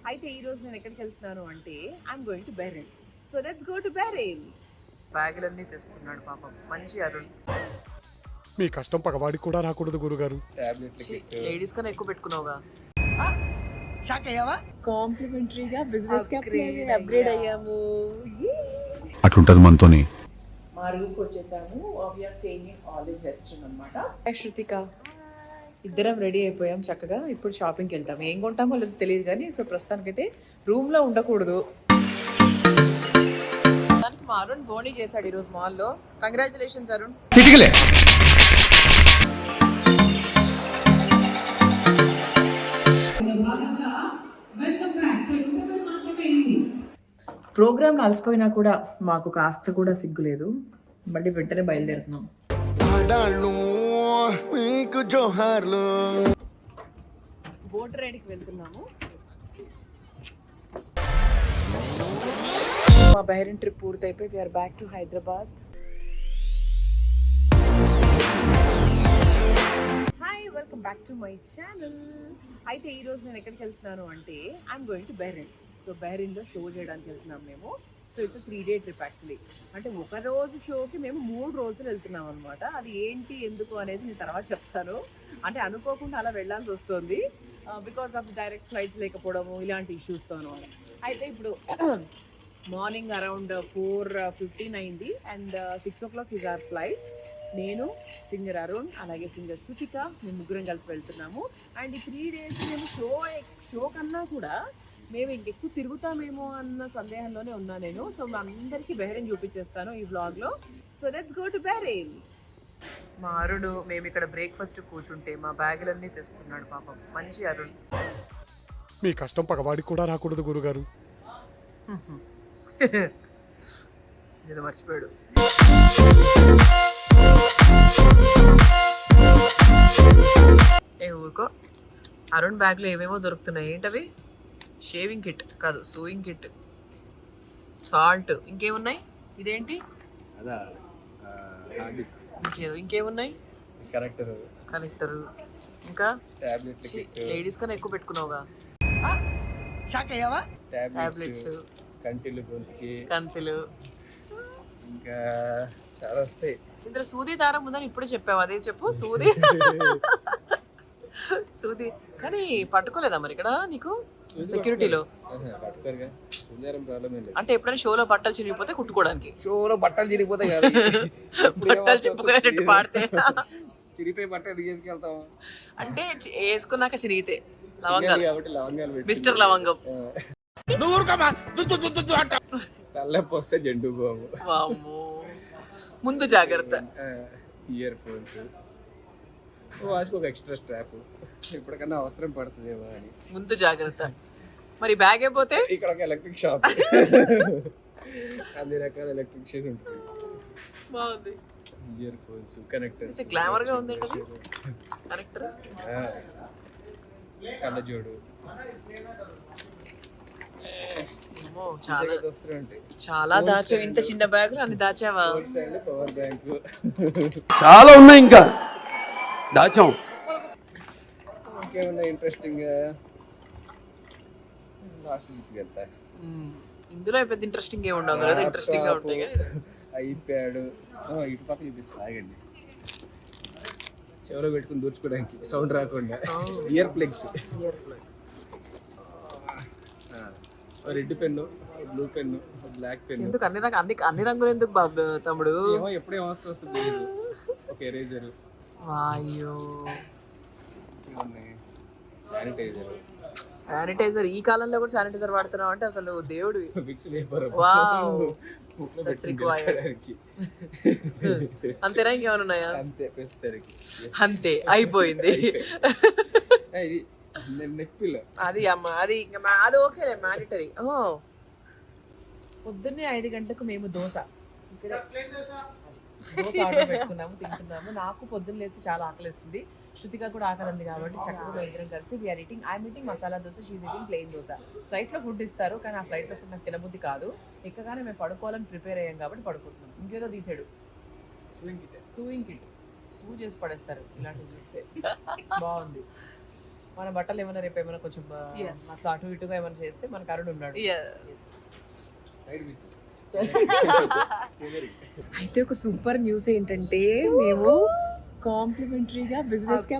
అయితే ఈ రోజు నేను ఎక్కడికి వెళ్తున్నాను అంటే I'm going to Bahrain. So let's go to Bahrain. బ్యాగులన్నీ తెస్తున్నాడు పాపం, మంచి అరుల్స్. మీ కష్టం పగవాడికి కూడా రాకూడదు గురుగారు. లేడీస్ కన్నా ఎక్కువ పెట్టుకున్నావుగా. షాక్ అయ్యావా? కాంప్లిమెంటరీగా బిజినెస్ కి అప్గ్రేడ్ అయ్యాము. అట్లుంటది మనతోని. మా రూమ్కి వచ్చేసాము. We are staying in Olive Western అన్నమాట. శృతిక ఇద్దరం రెడీ అయిపోయాం చక్కగా. ఇప్పుడు షాపింగ్కి వెళ్తాం. ఏం కొంటామో లేదు తెలియదు కానీ సో ప్రస్తుతానికైతే రూమ్లో ఉండకూడదు. దానికి మా అరుణ్ బోనీ చేశాడు ఈరోజు మాల్లో. కంగ్రాచులేషన్స్ అరుణ్. ప్రోగ్రామ్ అలసిపోయినా కూడా మాకు కాస్త కూడా సిగ్గు లేదు. మళ్ళీ వెంటనే బయలుదేరుతున్నాం. బోట్ రైడ్కి వెళ్తున్నాము. మా బెహ్రెయిన్ ట్రిప్ పూర్తయిపోయి we're back to Hyderabad. Hi, welcome back to my channel. అయితే ఈరోజు నేను ఎక్కడికి వెళ్తున్నాను అంటే ఐఎమ్ గోయింగ్ టు బెహ్రెయిన్. సో బెహ్రెయిన్లో షో చేయడానికి వెళ్తున్నాం మేము. So it's 3 day trip actually. అంటే ఒక రోజు షోకి మేము 3 రోజులు వెళ్తున్నాం అనమాట. అది ఏంటి ఎందుకు అనేది నేను తర్వాత చెప్తాను. అంటే అనుకోకుండా అలా వెళ్ళాల్సి వస్తుంది బికాస్ ఆఫ్ డైరెక్ట్ ఫ్లైట్స్ లేకపోవడము ఇలాంటి ఇష్యూస్తో అనమాట. అయితే ఇప్పుడు మార్నింగ్ అరౌండ్ 4:15 అయింది and 6 o'clock is our flight. నేను, సింగర్ అరుణ్, అలాగే సింగర్ శృతిక, మేము ముగ్గురం కలిసి వెళ్తున్నాము. అండ్ ఈ 3 days మేము షో కన్నా కూడా మేము ఇంకెక్కువ తిరుగుతామేమో అన్న సందేహంలోనే ఉన్నా నేను. సో అందరికీ బెహ్రెయిన్ చూపించేస్తాను ఈ వ్లాగ్లో. So let's go to Bahrain. మా అరుడు మేము ఇక్కడ బ్రేక్ఫాస్ట్ కూర్చుంటే మా బ్యాగులన్నీ తెస్తున్నాడు పాపం, మంచి అరుల్స్. మీ కష్టం పగవాడికి కూడా రాకూడదు గురుగారు. ఇది మర్చిపోయాడు. ఏ ఊరుకో. అరుణ్ బ్యాగ్లో ఏమేమో దొరుకుతున్నాయి. ఏంటవి? షేవింగ్ కిట్ కాదు, సూయింగ్ కిట్, సాల్ట్, ఇంకేమున్నాయి? ఇదేంటి? ఇంకేమున్నాయి? కనెక్టరు, ఇంకా లేడీస్ కన్నా ఎక్కువ పెట్టుకున్నావుగా. షాక్ అయ్యావా? టాబ్లెట్స్, కంతిలు, ఇంకా చాలా వస్తాయి. ఇందులో సూది దారం ఉందని ఇప్పుడే చెప్పావు. అదే చెప్పు. సూది సూది కానీ పట్టుకోలేదా మరి ఇక్కడ నీకు సెక్యూరిటీలో? అంటే ఎప్పుడైనా షోలో బట్టలు చిరిగిపోతే కుట్టుకోవడానికి. షోలో బట్టలు చిరిగిపోతాయి కదా, బట్టలు చిప్పుకునేటట్టు పాడితే చిరిగిపోయి బట్టలు తీసుకెళ్తాం. అంటే వేసుకున్నాక చిరిగితే లవంగాలు, కాబట్టి లవంగాలు మిస్టర్ లవంగం. తలనొప్పి వస్తే జండు బాబు. వామ్మో, ముందు జాగ్రత్త. ఇయర్ ఫోన్స్, వాచ్కి ఒక ఎక్స్ట్రా స్ట్రాప్, ఇప్పటికన్నా అవసరం పడుతుందేమో అని ముందు జాగ్రత్త. మరి బ్యాగ్ అయిపోతే ఇక్కడ ఒక ఎలక్ట్రిక్ షాప్, అన్ని రకాల ఎలక్ట్రిషియన్ ఉంటుంది. బాగుంది. ఇయర్ ఫోన్స్, కనెక్టర్స్, గ్లామర్ గా ఉంది. కనెక్టర్, కళ్ళజోడు, చాలా దాచావు. ఇంత చిన్న బ్యాగ్ అన్ని దాచావా? పవర్ బ్యాంక్ చాలా ఉన్నాయి, ఇంకా దాచాం. ఇంకేమన్నా ఇంట్రెస్టింగ్ వెళ్తా. ఇందులో పెద్ద ఇంట్రెస్టింగ్ ఏమి ఉండవు కదా, ఇంట్రెస్టింగ్ గా ఉంటాయి. ఐప్యాడ్ ఇటు పక్క చూపిస్తా, ఆగండి. చెవులో పెట్టుకుని దూర్చుకోవడానికి సౌండ్ రాకుండా. Ear plugs, red pen, blue pen, black pen. ఎందుకు అన్ని రంగులు ఎందుకు బాబు తమ్ముడు? ఏమో ఎప్పుడే అవసరం వస్తుంది. ఒక ఎరేజర్, వాయ్యో, శానిటైజర్. శానిటైజర్ ఈ కాలంలో కూడా శానిటైజర్ వాడుతున్నావు అంటే అసలు దేవుడు. Vicks vapour. వావ్, అంతేనా? ఇంకేమైనా ఉన్నాయా? అంతే, ప్రస్తుతానికి అంతే, అయిపోయింది. ఇది నెక్ పిల్లో. అది అమ్మ, అది అది ఓకేలే, మ్యాండటరీ. పొద్దున్నే 5 గంటలకు మేము దోశ ఆర్డర్ పెట్టుకున్నాము, తింటున్నాము. నాకు పొద్దున్న లేస్తే చాలా ఆకలిస్తుంది, శృతిక కూడా ఆకలింది కాబట్టి చక్కగా ఇద్దరం కలిసి we are eating. I'm eating masala dosa, she eating plain dosa. ఫ్లైట్లో ఫుడ్ ఇస్తారు కానీ ఆ ఫ్లైట్లో ఫుడ్ నాకు తినబుద్ధి కాదు. ఎక్కగానే మేము పడుకోవాలని ప్రిపేర్ అయ్యాం కాబట్టి పడుకుంటున్నాం. ఇంకేదో తీసాడు, సూయింగ్ కిట్, సూ చేసి పడేస్తారు ఇలాంటివి చూస్తే. బాగుంది. మన బట్టలు ఏమైనా రేపు ఏమైనా కొంచెం అట్లా అటు ఇటుగా ఏమైనా చేస్తే మన కరుడు ఉన్నాడు. Side business. అయితే ఒక సూపర్ న్యూస్ ఏంటంటే మేము కాంప్లిమెంటరీగా బిజినెస్ కి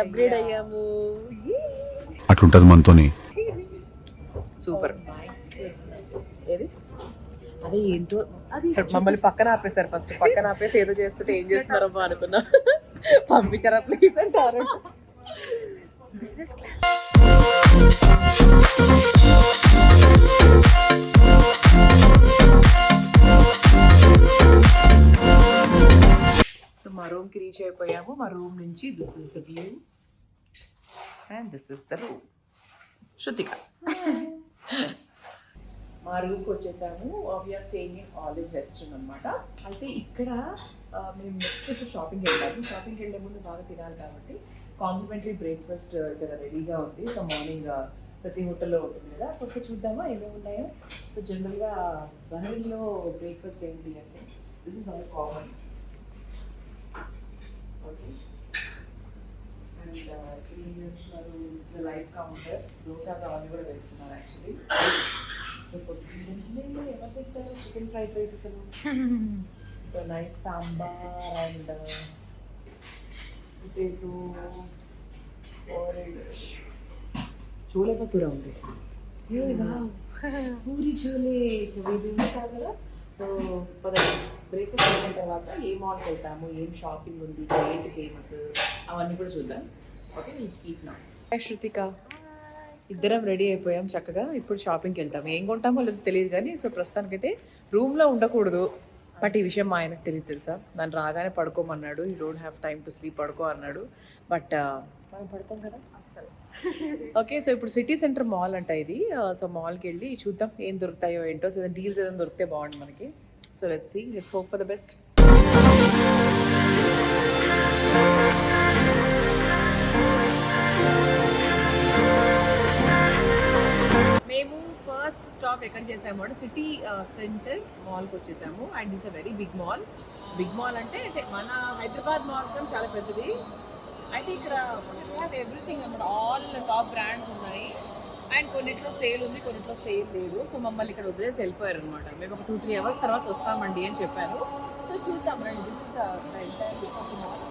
అప్గ్రేడ్ అయ్యాము. అట్లుంటది మనతోని. సూపర్. ఏది అదే ఏంటో అది మమ్మల్ని పక్కన ఆపేశారు. ఫస్ట్ పక్కన ఆపేసి ఏదో చేస్తుంటే ఏం చేస్తున్నారమ్మా అనుకున్నా. పంపించారా ప్లీజ్ అంటారు. Business class. సో మా రూమ్కి రీచ్ అయిపోయాము. మా రూమ్ నుంచి this is the view and this is the room. Shruthika. మా రూమ్కి వచ్చేసాము. We are staying in Olive Western అనమాట. అయితే ఇక్కడ మేము నెక్స్ట్ ఇప్పుడు షాపింగ్కి వెళ్ళాము. షాపింగ్కి వెళ్ళే ముందు బాగా తినాలి కాబట్టి కాంప్లిమెంటరీ బ్రేక్ఫాస్ట్ ఇక్కడ రెడీగా ఉంది. సో మార్నింగ్ ప్రతి హోటల్లో ఉంటుంది కదా. సో ఒకసారి చూద్దామా ఏమేమి ఉన్నాయో. సో జనరల్గా బహ్రెయిన్లో బ్రేక్ఫాస్ట్ ఏంటి అంటే this is all common. Okay. And ఇక్కడ ఏం చేస్తున్నారు, this is live counter. Dosas అవన్నీ కూడా వేస్తున్నారు యాక్చువల్లీ. ఎవరు తింటారు చికెన్ ఫ్రైడ్ రైస్ అసలు. So nice sambar and potato orange chole bhatura ఉంది. పూరి చోలే చాలు కదా. సో బ్రేక్ఫాస్ట్ అయిన తర్వాత ఏ మాల్కి వెళ్తాము, ఏం షాపింగ్ ఉంది, ఏంటి ఫేమస్ అవన్నీ కూడా చూద్దాం. ఓకే, స్లీప్ నా. శృతిక ఇద్దరం రెడీ అయిపోయాం చక్కగా. ఇప్పుడు షాపింగ్కి వెళ్తాము. ఏం కొంటామో లేదు తెలియదు కానీ సో ప్రస్తుతానికైతే రూమ్లో ఉండకూడదు. బట్ ఈ విషయం మా ఆయనకు తెలియదు తెలుసా. నన్ను రాగానే పడుకోమన్నాడు. You don't have time to sleep, పడుకో అన్నాడు. బట్ మనం పడతాం కదా అస్సలు. ఓకే, సో ఇప్పుడు సిటీ సెంటర్ మాల్ అంట ఇది. సో మాల్కి వెళ్ళి చూద్దాం ఏం దొరుకుతాయో ఏంటో. సో డీల్స్ ఏదైనా దొరికితే బాగుంది మనకి. So let's see, let's hope for the best. మేము ఫస్ట్ స్టాప్ ఎక్కడ చేసాము అంటే సిటీ సెంటర్ మాల్కి వచ్చేసాము. And it's a very big mall. Big mall అంటే మన హైదరాబాద్ మాల్స్ కానీ చాలా పెద్దది. అయితే ఇక్కడ హ్యావ్ ఎవ్రీథింగ్ అనమాట. ఆల్ టాప్ బ్రాండ్స్ ఉన్నాయి. అండ్ కొన్నిట్లో సేల్ ఉంది, కొన్నిట్లో సేల్ లేదు. సో మమ్మల్ని ఇక్కడ వదిలేసి వెళ్ళిపోయారు అనమాట. మేము ఒక 2-3 అవర్స్ తర్వాత వస్తామండి అని చెప్పారు. సో చూద్దాం రండి. This is the entire look of the mall.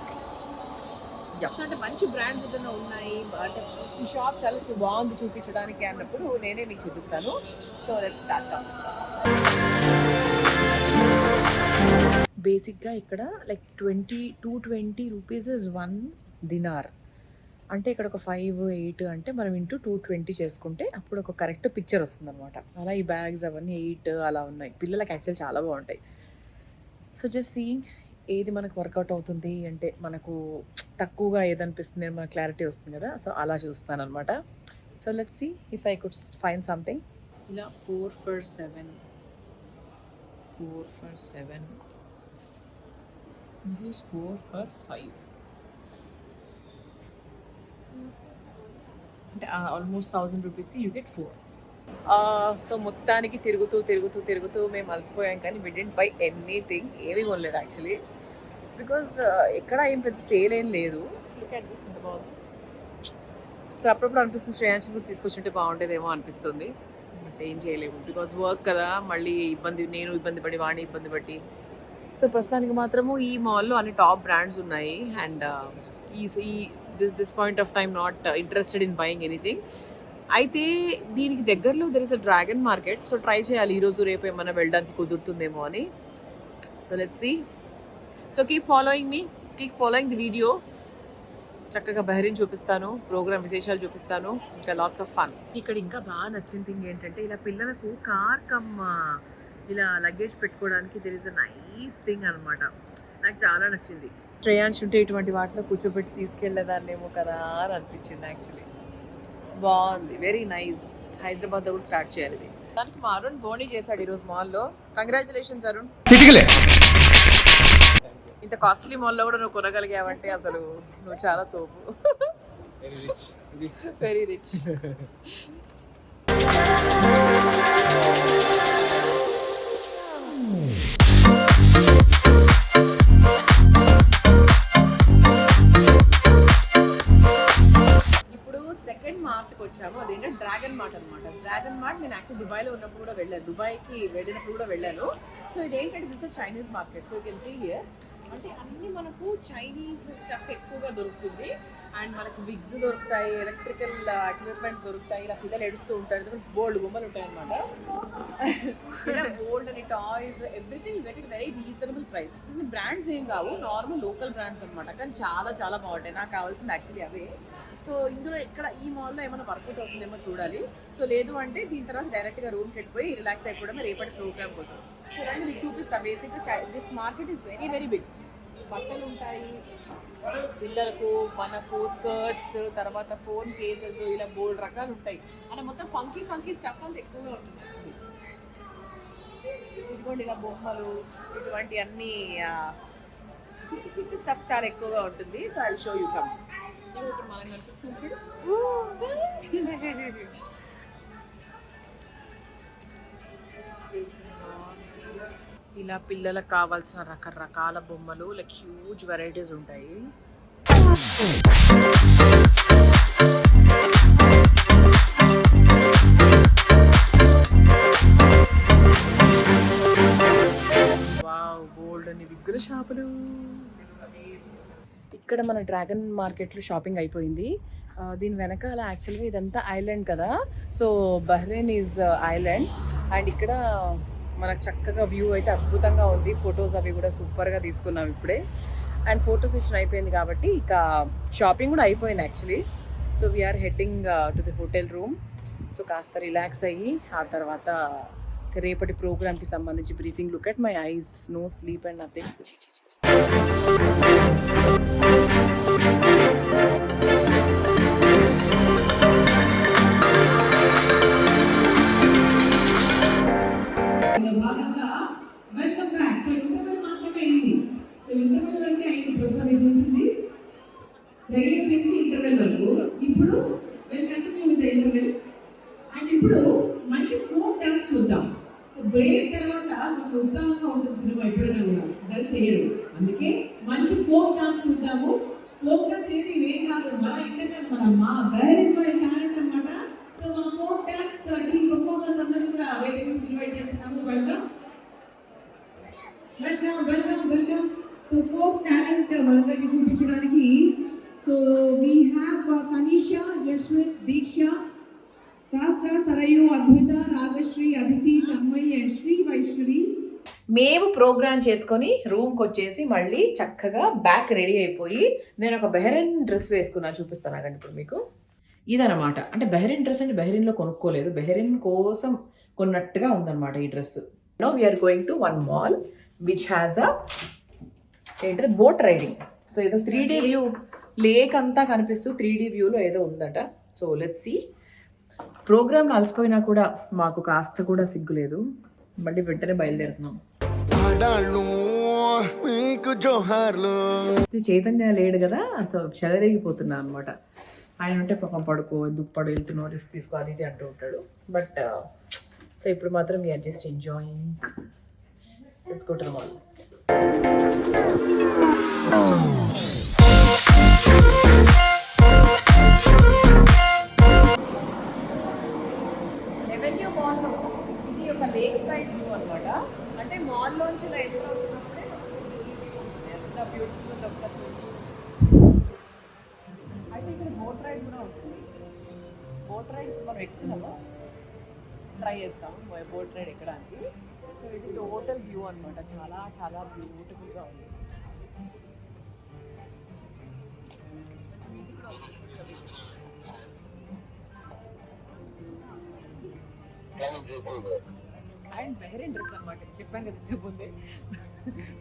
So అంటే మంచి బ్రాండ్స్ ఏదైనా ఉన్నాయి అంటే ఈ షాప్ చాలా బాగుంది చూపించడానికి అన్నప్పుడు నేనే మీకు చూపిస్తాను. So let's start. బేసిక్గా ఇక్కడ లైక్ 220 రూపీస్ ఇస్ 1 దినార్. అంటే ఇక్కడ ఒక 5, 8 అంటే మనం ఇంటూ 220 చేసుకుంటే అప్పుడు ఒక కరెక్ట్ పిక్చర్ వస్తుంది అనమాట. అలా ఈ బ్యాగ్స్ అవన్నీ 8 అలా ఉన్నాయి. పిల్లలకి యాక్చువల్ చాలా బాగుంటాయి. సో జస్ట్ సీయింగ్ ఏది మనకు వర్కౌట్ అవుతుంది అంటే మనకు తక్కువగా ఏదనిపిస్తుంది అని మనకు క్లారిటీ వస్తుంది కదా. సో అలా చూస్తాను అనమాట. So let's see if I could find something. ఇలా 4 for 7. This is 4 for 5. అంటే ఆల్మోస్ట్ 1000 రూపీస్కి యూ గెట్ 4. సో మొత్తానికి తిరుగుతూ మేము అలసిపోయాం కానీ వి డిడ్ంట్ బై ఎనీథింగ్. ఏమీ కొనలేదు యాక్చువల్లీ. బికాజ్ ఎక్కడ ఏం పెద్ద సేల్ ఏం లేదు. లుక్ అట్ దిస్, ఎంత బాగుంది. సో అప్పుడప్పుడు అనిపిస్తుంది శ్రేయాంశని కూడా తీసుకొచ్చుంటే బాగుండేదేమో అనిపిస్తుంది. బట్ ఏం చేయలేము బికాజ్ వర్క్ కదా. మళ్ళీ నేను ఇబ్బంది పడి వాడిని ఇబ్బంది పట్టి. సో ప్రస్తుతానికి మాత్రము ఈ మాల్లో అన్ని టాప్ బ్రాండ్స్ ఉన్నాయి. And this point of time not interested in buying anything. అయితే దీనికి దగ్గరలో there is a dragon market. So try చేయాలి ఈరోజు రేపు ఏమైనా వెళ్ళడానికి కుదురుతుందేమో అని. So let's see. So keep following me, keep following the video. చక్కగా బహ్రెయిన్ చూపిస్తాను, ప్రోగ్రామ్ విశేషాలు చూపిస్తాను, ఇంకా లాట్స్ ఆఫ్ ఫన్. ఇక్కడ ఇంకా బాగా నచ్చిన థింగ్ ఏంటంటే ఇలా పిల్లలకు కార్ కమ్ ఇలా లగేజ్ పెట్టుకోవడానికి there is a nice thing అనమాట. నాకు చాలా నచ్చింది. శ్రేయాంశ్ ఉంటే ఇటువంటి వాటిలో కూర్చోబెట్టి తీసుకెళ్లేదాన్నేమో కదా అని అనిపించింది యాక్చువల్లీ. బాగుంది, వెరీ నైస్. హైదరాబాద్లో కూడా స్టార్ట్ చేయాలి ఇది. దానికి మా అరుణ్ బోనీ చేశాడు ఈరోజు మాల్లో. కంగ్రాచులేషన్స్ అరుణ్. ఇంత కాస్ట్లీ మాల్లో కూడా నువ్వు కొనగలిగావంటే అసలు నువ్వు చాలా తోపు. Very rich. ఇప్పుడు డ్రాగన్ మార్ట్ నేను యాక్చువల్ దుబాయ్లో ఉన్నప్పుడు కూడా వెళ్ళాను, దుబాయ్కి వెళ్ళినప్పుడు కూడా వెళ్ళాను. సో ఇదేంటంటే this is Chinese market. So you can see here అంటే అన్ని మనకు చైనీస్ స్టఫ్ ఎక్కువగా దొరుకుతుంది. అండ్ మనకు విగ్స్ దొరుకుతాయి, ఎలక్ట్రికల్ ఎక్విప్మెంట్స్ దొరుకుతాయి. ఇలా పిల్లలు ఏడుస్తూ ఉంటారు, బోల్డ్ బొమ్మలు ఉంటాయి అనమాట. ఇలా బోల్డ్ అని toys everything get it very reasonable price. Brands ఏం కావు, నార్మల్ లోకల్ బ్రాండ్స్ అనమాట. కానీ చాలా చాలా బాగుంటాయి. నాకు కావాల్సింది యాక్చువల్లీ అవే. సో ఇందులో ఎక్కడ ఈ మాల్లో ఏమైనా వర్కౌట్ అవుతుందేమో చూడాలి. సో లేదు అంటే దీని తర్వాత డైరెక్ట్గా రూమ్కి వెళ్ళిపోయి రిలాక్స్ అయిపోవడం రేపటి ప్రోగ్రామ్ కోసం. చూడండి మీకు చూపిస్తాను. బేసిక్గా this market is very very big. బట్టలు ఉంటాయి పిల్లలకు, మనకు స్కర్ట్స్, తర్వాత ఫోన్ కేసెస్, ఇలా బోల్డ్ రకాలు ఉంటాయి. అలా మొత్తం ఫంకీ ఫంకీ స్టఫ్ అంతా ఎక్కువగా ఉంటుంది. ఇదిగోండి ఇలా బొమ్మలు, ఇటువంటి అన్ని చిట్టి స్టఫ్ చాలా ఎక్కువగా ఉంటుంది. So I show you come. ఇప్పుడు మనకు కనిపిస్తుంది చూడు. ఇలా పిల్లలకు కావాల్సిన రకరకాల బొమ్మలు, లైక్ హ్యూజ్ వెరైటీస్ ఉంటాయి. వావ్, గోల్డ్ అని విగ్గుల షాపులు. ఇక్కడ మన డ్రాగన్ మార్కెట్లో షాపింగ్ అయిపోయింది. దీని వెనకాల యాక్చువల్గా ఇదంతా ఐలాండ్ కదా. So Bahrain is island. And ఇక్కడ మనకు చక్కగా వ్యూ అయితే అద్భుతంగా ఉంది. ఫొటోస్ అవి కూడా సూపర్గా తీసుకున్నాం ఇప్పుడే. అండ్ ఫోటో సెషన్ అయిపోయింది కాబట్టి ఇక షాపింగ్ కూడా అయిపోయింది actually. So we are heading to the hotel room. So కాస్త రిలాక్స్ అయ్యి ఆ తర్వాత రేపటి ప్రోగ్రామ్కి సంబంధించి briefing. Look at my eyes, no sleep and nothing. భాగంగా వెల్కమ్ బ్యాక్. సో ఇంటర్వెల్ మాత్రమే అయింది. సో ఇంటర్వెల్ వరకే అయింది ప్రస్తుతం మీరు చూసింది. రెగ్యులర్ నుంచి ఇంటర్వెల్ వరకు. ఇప్పుడు well continue with the interval. And ఇప్పుడు మంచి ఫోక్ డాన్స్ చూద్దాం. సో బ్రేక్ తర్వాత కొంచెం ఉత్సాహంగా ఉంటుంది సినిమా ఎప్పుడైనా కూడా, డల్ చేయరు. అందుకే మంచి ఫోక్ డాన్స్ చూద్దాము. ఫోక్ డాన్స్ ఏది ఏం కాదు, మన ఇంటర్నెట్ మా బహ్రెయిన్ వారి టాలెంట్ అనమాట. సో మా ఫోక్ డాన్స్ టీమ్ పర్ఫార్మర్స్ అందరూ కూడా వేదికకు ఇన్వైట్ చేస్తున్నాము. Welcome welcome welcome welcome. So folk talent మనందరికీ చూపించడానికి so we have Tanisha, Jaswith, Deeksha, Shastra, Sarayu, Advitha, Ragasri, Aditi, Tanmayi and Sri Vaishnavi. మేము ప్రోగ్రామ్ చేసుకొని రూమ్కి వచ్చేసి మళ్ళీ చక్కగా బ్యాక్ రెడీ అయిపోయి నేను ఒక బెహ్రెయిన్ డ్రెస్ వేసుకున్నాను. చూపిస్తాను ఆగండి ఇప్పుడు మీకు. ఇదనమాట. అంటే బెహ్రెయిన్ డ్రెస్ అంటే బెహ్రెయిన్లో కొనుక్కోలేదు, బెహ్రెయిన్ కోసం కొన్నట్టుగా ఉందన్నమాట ఈ dress. Now we are going to one mall which has ఏంటది బోట్ రైడింగ్. సో ఏదో 3D వ్యూ, లేక్ అంతా కనిపిస్తూ 3D వ్యూలో ఏదో ఉందట. So let's see. ప్రోగ్రామ్లో అలసిపోయినా కూడా మాకు కాస్త కూడా సిగ్గులేదు. మళ్ళీ వెంటనే బయలుదేరుతున్నాం. చైతన్య లేడు కదా, సో చెలరేగిపోతున్నా అనమాట. ఆయన ఉంటే పాపం పడుకో, దుప్పడు వెళ్తున్నావు, రిస్క్ తీసుకో, అది ఇది అంటూ ఉంటాడు. బట్ సో ఇప్పుడు మాత్రం we are just enjoying. Let's go to the mall. Revenue మాల్లో ఇది ఒక లేక్ సైడ్ వ్యూ అనమాట. అంటే మాల్లోంచి లైట్ అవుతున్నప్పుడే ఎంత బ్యూటిఫుల్ ఉంది ఒకసారి. అయితే ఇక్కడ బోట్ రైడ్ కూడా ఉంటుంది. బోట్ రైడ్ మనం ఎక్కుతున్నాము, ట్రై చేస్తాము బోట్ రైడ్ ఎక్కడానికి. సో ఇది టోటల్ వ్యూ అనమాట. చాలా చాలా బ్యూటిఫుల్గా ఉంది. మంచి మ్యూజిక్ కూడా వస్తుంది. అండ్ బెహ్రెయిన్ డ్రెస్ అనమాట. చెప్పాను కదా ఇంతకుముందే,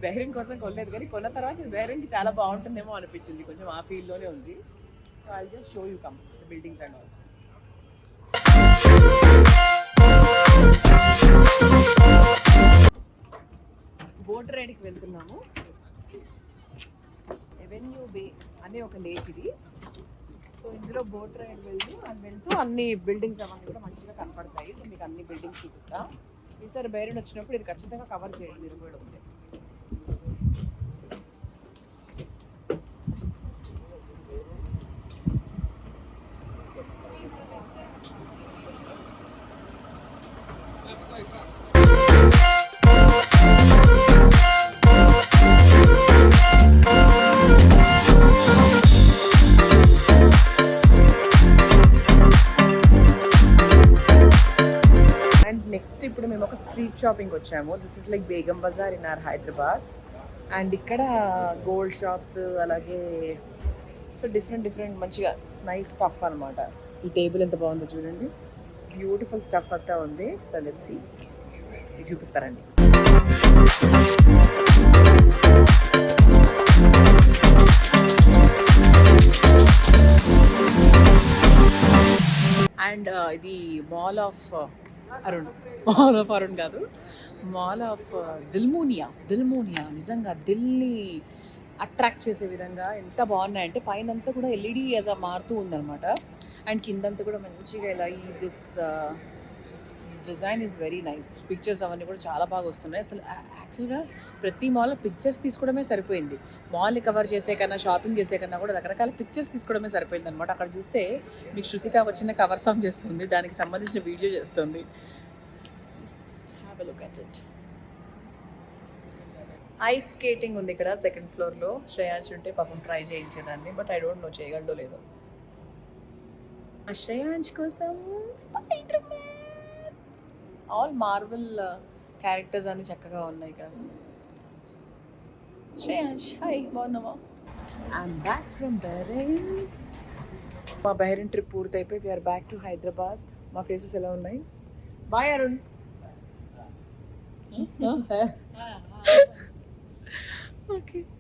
బెహ్రెయిన్ కోసం కొనలేదు కానీ కొన్న తర్వాత ఇది బెహ్రెయిన్కి చాలా బాగుంటుందేమో అనిపించింది. కొంచెం ఆ ఫీల్డ్లోనే ఉంది. So I just show you come the buildings and all. Boat రైడ్కి వెళ్తున్నాము. ఎవెన్యూ బే అనే ఒక లేక్ ఇది. సో ఇందులో బోట్ రైడ్ వెళ్తూ అన్ని బిల్డింగ్స్ అవన్నీ కూడా మంచిగా కనపడతాయి. సో మీకు అన్ని బిల్డింగ్స్ చూపిస్తా. ఈసారి బెహ్రెయిన్ వచ్చినప్పుడు ఇది ఖచ్చితంగా కవర్ చేయండి మీరు కూడా వస్తే. నెక్స్ట్ ఇప్పుడు మేము ఒక స్ట్రీట్ షాపింగ్ వచ్చాము. This is like Begum Bazaar in our Hyderabad. And ఇక్కడ గోల్డ్ షాప్స్ అలాగే సో డిఫరెంట్ మంచిగా నైస్ స్టఫ్ అనమాట. ఈ టేబుల్ ఎంత బాగుందో చూడండి, బ్యూటిఫుల్ స్టఫ్ అంతా ఉంది. సో లెట్స్ సీ, చూపిస్తారండి. అండ్ ఇది మాల్ ఆఫ్ అరుణ్ కాదు, మాల్ ఆఫ్ దిల్మూనియా నిజంగా దిల్ని అట్రాక్ట్ చేసే విధంగా ఎంత బాగున్నాయంటే పైన అంతా కూడా ఎల్ఈడి అలా మారుతూ ఉందన్నమాట. అండ్ కిందంతా కూడా మంచిగా ఇలా ఈ this design is very nice. Pictures అవన్నీ కూడా చాలా బాగా వస్తున్నాయి. అసలు యాక్చువల్గా ప్రతి మాల్లో పిక్చర్స్ తీసుకోవడమే సరిపోయింది. మాల్ని కవర్ చేసే కన్నా, షాపింగ్ చేసే కన్నా కూడా రకరకాల పిక్చర్స్ తీసుకోవడమే సరిపోయింది అనమాట. అక్కడ చూస్తే మీకు శృతిక వచ్చిన కవర్ సాంగ్ చేస్తుంది, దానికి సంబంధించిన వీడియో చేస్తుంది. Have a look at it. Ice skating ఉంది ఇక్కడ సెకండ్ ఫ్లోర్లో. శ్రేయాంశ్ ఉంటే పాపం ట్రై చేయించేదాన్ని, బట్ ఐ డోంట్ నో చేయగలడో లేదో. ఆ శ్రేయాంశ్ కోసం Spider Man, all Marvel characters అన్ని చక్కగా ఉన్నాయి ఇక్కడ. శ్రేయాంశ్ హాయ్, బాగున్నావా? I'm back from Bahrain. మా బహ్రెయిన్ ట్రిప్ పూర్తయిపోయి వీఆర్ బ్యాక్ టు హైదరాబాద్. మా ఫేసెస్ ఎలా ఉన్నాయి? బాయ్ అరుణ్. ఓకే.